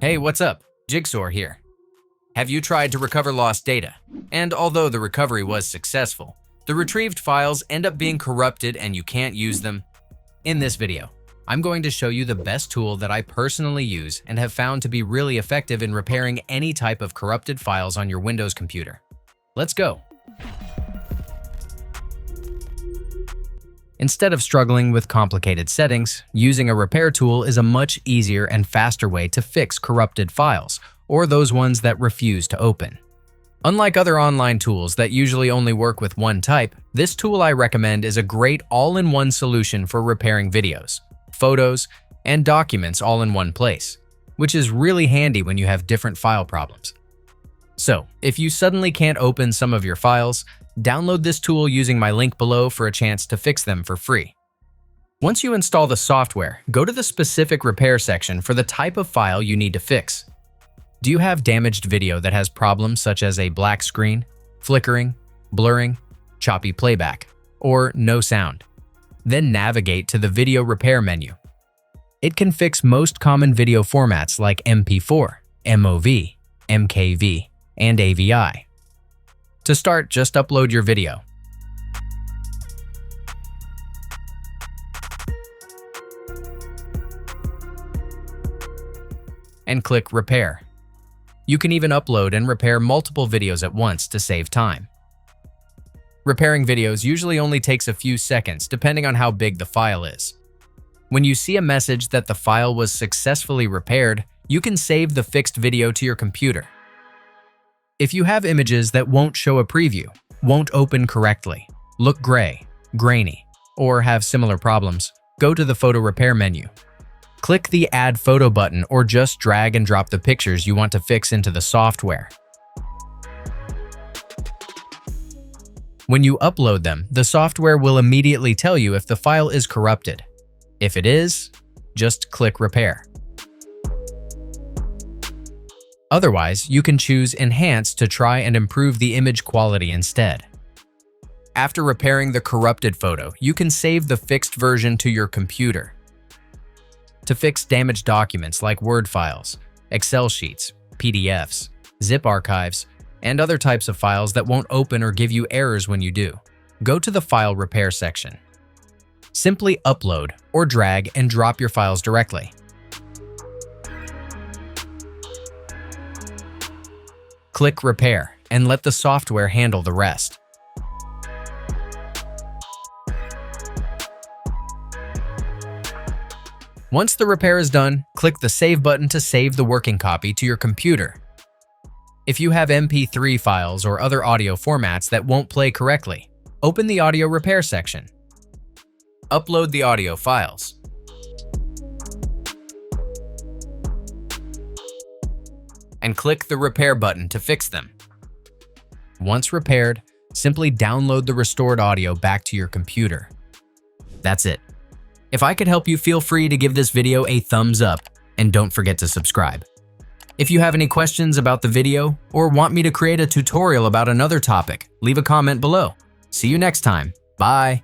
Hey, what's up? Jigxor here. Have you tried to recover lost data? And although the recovery was successful, the retrieved files end up being corrupted and you can't use them? In this video, I'm going to show you the best tool that I personally use and have found to be really effective in repairing any type of corrupted files on your Windows computer. Let's go. Instead of struggling with complicated settings, using a repair tool is a much easier and faster way to fix corrupted files, or those ones that refuse to open. Unlike other online tools that usually only work with one type, this tool I recommend is a great all-in-one solution for repairing videos, photos, and documents all in one place, which is really handy when you have different file problems. So, if you suddenly can't open some of your files, download this tool using my link below for a chance to fix them for free. Once you install the software, go to the specific repair section for the type of file you need to fix. Do you have damaged video that has problems such as a black screen, flickering, blurring, choppy playback, or no sound? Then navigate to the video repair menu. It can fix most common video formats like MP4, MOV, MKV, and AVI. To start, just upload your video. And click Repair. You can even upload and repair multiple videos at once to save time. Repairing videos usually only takes a few seconds depending on how big the file is. When you see a message that the file was successfully repaired, you can save the fixed video to your computer. If you have images that won't show a preview, won't open correctly, look gray, grainy, or have similar problems, go to the photo repair menu. Click the Add Photo button or just drag and drop the pictures you want to fix into the software. When you upload them, the software will immediately tell you if the file is corrupted. If it is, just click Repair. Otherwise, you can choose Enhance to try and improve the image quality instead. After repairing the corrupted photo, you can save the fixed version to your computer. To fix damaged documents like Word files, Excel sheets, PDFs, zip archives, and other types of files that won't open or give you errors when you do, go to the File Repair section. Simply upload or drag and drop your files directly. Click Repair and let the software handle the rest. Once the repair is done, click the Save button to save the working copy to your computer. If you have MP3 files or other audio formats that won't play correctly, open the Audio Repair section. Upload the audio files. And click the Repair button to fix them. Once repaired, simply download the restored audio back to your computer. That's it. If I could help you, feel free to give this video a thumbs up and don't forget to subscribe. If you have any questions about the video or want me to create a tutorial about another topic, leave a comment below. See you next time. Bye.